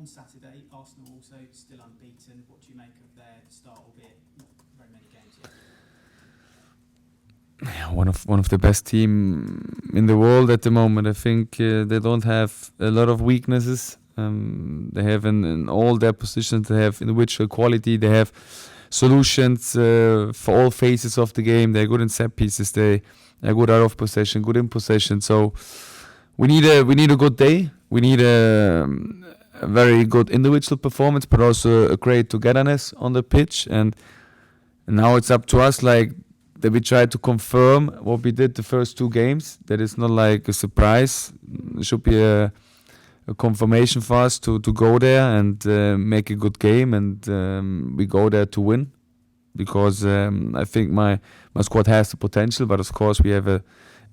on Saturday, Arsenal also still unbeaten. What do you make of their start, albeit not very many games yet? One of the best team in the world at the moment. I think they don't have a lot of weaknesses. They have in all their positions. They have individual quality. They have solutions for all phases of the game. They're good in set pieces. They are good out of possession, good in possession. So we need a good day. We need a very good individual performance, but also a great togetherness on the pitch. And now it's up to us, like, that we try to confirm what we did the first two games. That is not like a surprise. It should be a confirmation for us to go there and make a good game, and we go there to win, because I think my squad has the potential. But of course we have a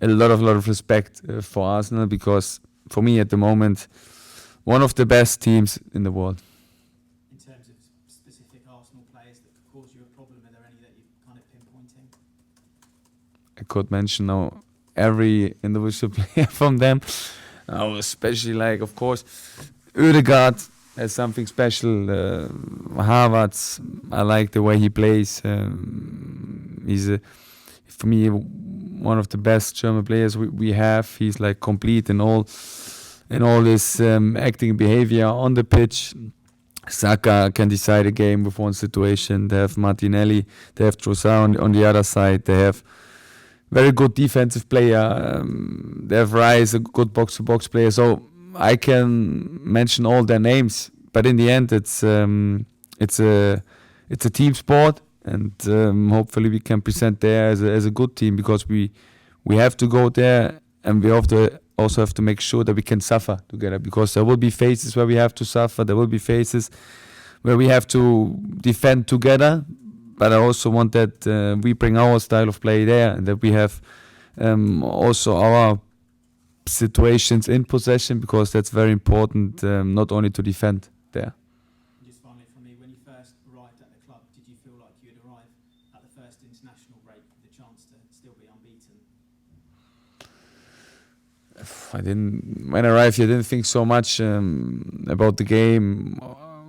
lot of respect for Arsenal, because for me at the moment, one of the best teams in the world. In terms of specific Arsenal players that could cause you a problem, are there any that you're kind of pinpointing? I could mention now every individual player from them. Especially, like, of course, Odegaard has something special. Havertz, I like the way he plays. He's for me one of the best German players we have. He's like complete in all his acting behavior on the pitch. Saka can decide a game with one situation. They have Martinelli, they have Trossard on the other side. They have very good defensive player. They have Rice, a good box-to-box player. So I can mention all their names, but in the end, it's a team sport, and hopefully we can present there as a good team, because we have to go there, and we also have to make sure that we can suffer together, because there will be phases where we have to suffer. There will be phases where we have to defend together. But I also want that we bring our style of play there, and that we have also our situations in possession, because that's very important, not only to defend there. Just finally for me, when you first arrived at the club, did you feel like you had arrived at the first international break with the chance to still be unbeaten? When I arrived here, I didn't think so much about the game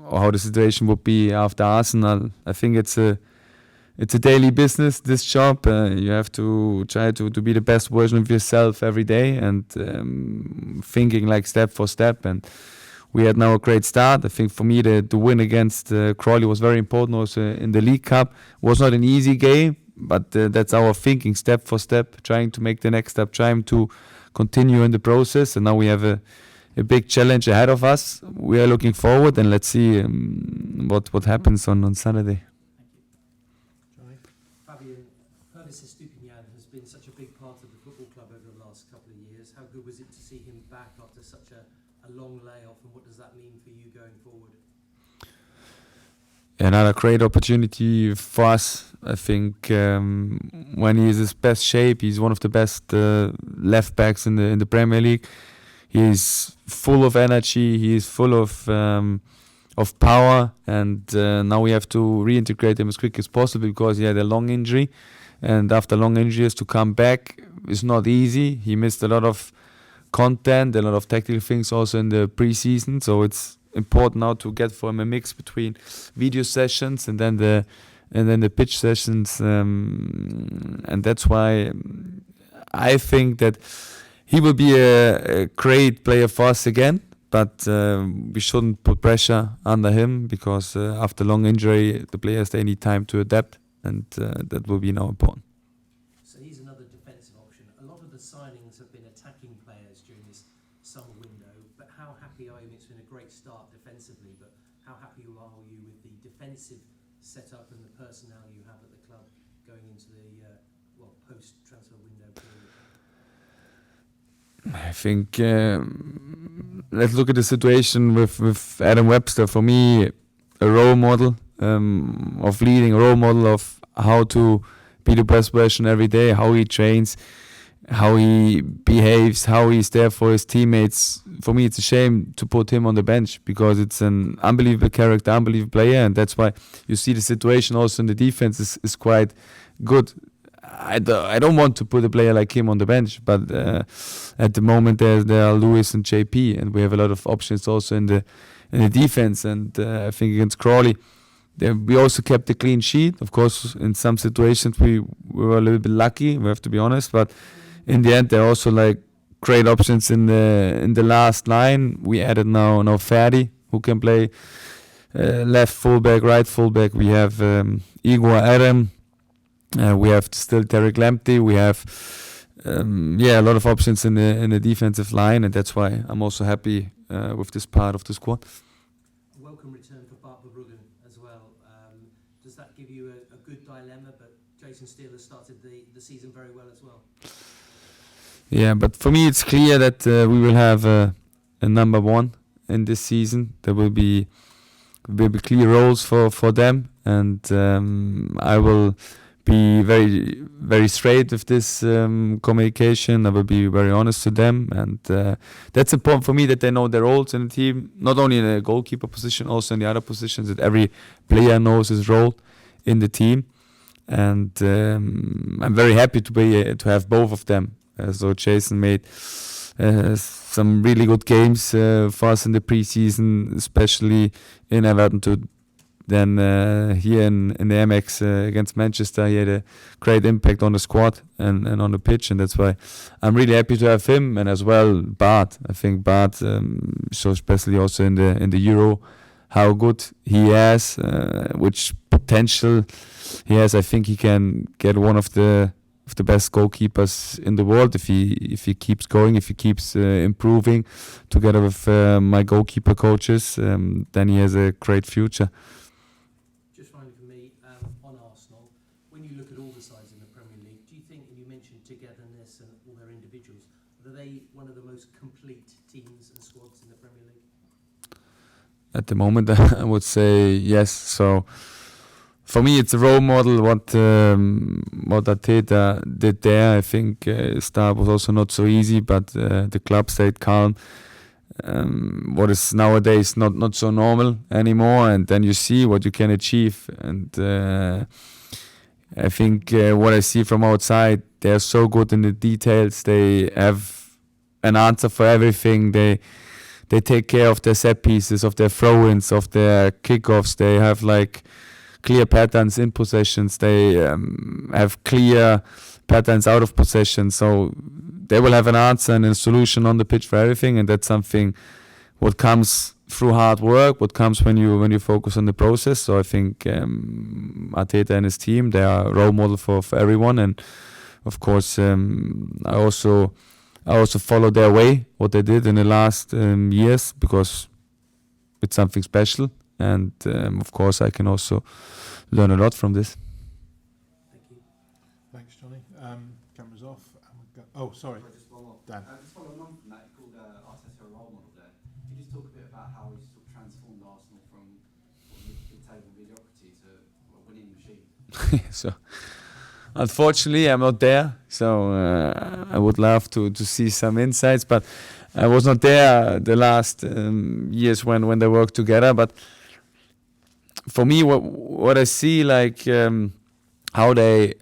or how the situation would be after Arsenal. I think it's a daily business, this job. You have to try to be the best version of yourself every day, and thinking like step for step. And we had now a great start. I think for me the win against Crawley was very important also in the League Cup. It was not an easy game, but that's our thinking, step for step, trying to make the next step, trying to continue in the process. And now we have a big challenge ahead of us. We are looking forward, and let's see what happens on Saturday. Fabian Hurzeler Estupian has been such a big part of the football club over the last couple of years. How good was it to see him back after such a long layoff, and what does that mean for you going forward? Another great opportunity for us. I think when he is his best shape, he's one of the best left backs in the Premier League. He's full of energy. He's full of power, and now we have to reintegrate him as quick as possible, because he had a long injury, and after long injuries to come back is not easy. He missed a lot of content, a lot of tactical things also in the pre-season, so it's important now to get for him a mix between video sessions and then the pitch sessions, and that's why I think that he will be a great player for us again. But we shouldn't put pressure under him, because after long injury, the players, they need time to adapt, and that will be now important. So he's another defensive option. A lot of the signings have been attacking players during this summer window, but how happy are you? It's been a great start defensively, but how happy are you with the defensive setup and the personnel you have at the club going into the post-transfer window period? I think let's look at the situation with Adam Webster. For me, a role model of leading, a role model of how to be the best version every day, how he trains, how he behaves, how he's there for his teammates. For me, it's a shame to put him on the bench, because it's an unbelievable character, unbelievable player, and that's why you see the situation also in the defense is quite good. I don't want to put a player like him on the bench, but at the moment there are Lewis and JP, and we have a lot of options also in in the defense. And I think against Crawley, we also kept a clean sheet. Of course, in some situations we were a little bit lucky, we have to be honest, but in the end they're also like great options in the last line. We added now Ferdi, who can play left fullback, right fullback. We have Igor Adam. We have still Tarek Lamptey. We have a lot of options in the defensive line, and that's why I'm also happy with this part of the squad. Welcome return for Bart as well. Does that give you a good dilemma? But Jason Steele has started the season very well as well. Yeah, but for me it's clear that we will have a number one in this season. There will be clear roles for them, and I will be very, very straight with this communication. I will be very honest to them, and that's important for me that they know their roles in the team, not only in the goalkeeper position, also in the other positions, that every player knows his role in the team. And I'm very happy to have both of them. So Jason made some really good games for us in the preseason, especially in Everton. Then here in the MX against Manchester, he had a great impact on the squad and on the pitch, and that's why I'm really happy to have him, and as well Bart. I think Bart shows, especially also in the Euro, how good he has, which potential he has. I think he can get one of the best goalkeepers in the world if he keeps going, if he keeps improving together with my goalkeeper coaches. Then he has a great future. Just finally for me, on Arsenal, when you look at all the sides in the Premier League, do you think, and you mentioned togetherness and all their individuals, are they one of the most complete teams and squads in the Premier League? At the moment, I would say yes. So for me, it's a role model what Arteta did there. I think start was also not so easy, but the club stayed calm. What is nowadays not so normal anymore, and then you see what you can achieve. And I think what I see from outside, they are so good in the details. They have an answer for everything. They take care of their set pieces, of their throw-ins, of their kickoffs. They have like clear patterns in possessions. They have clear patterns out of possession. So they will have an answer and a solution on the pitch for everything, and that's something what comes through hard work, what comes when you focus on the process. So I think Arteta and his team, they are a role model for everyone, and of course I also follow their way, what they did in the last years, because it's something special, and of course I can also learn a lot from this. Thank you. Thanks, Johnny. Camera's off. Oh, sorry. Just one more. Dan. Just following on from that, called Arteta a role model there. Can you just talk a bit about how he's sort of transformed Arsenal from mid-table mediocrity to a winning machine? So, unfortunately, I'm not there. So I would love to see some insights, but I was not there the last years when they worked together. But for me, what I see, like how they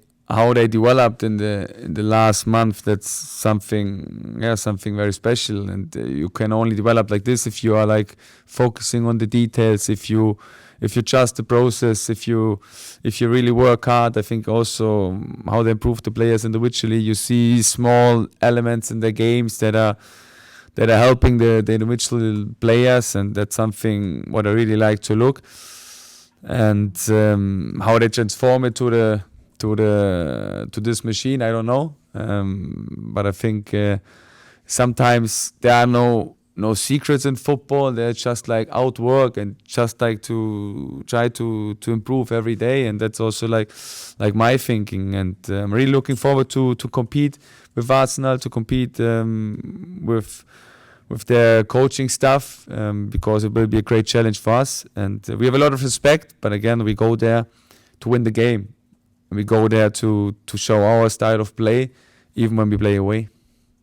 developed in the last month, that's something very special. And you can only develop like this if you are like focusing on the details, if you trust the process, if you really work hard. I think also how they improve the players individually. You see small elements in their games that are helping the individual players, and that's something what I really like to look. And how they transform it to this machine, I don't know. But I think sometimes there are no secrets in football. They're just like outwork and just like to try to improve every day, and that's also like my thinking. And I'm really looking forward to compete with Arsenal, to compete with their coaching staff, because it will be a great challenge for us. And we have a lot of respect, but again, we go there to win the game. And we go there to show our style of play, even when we play away.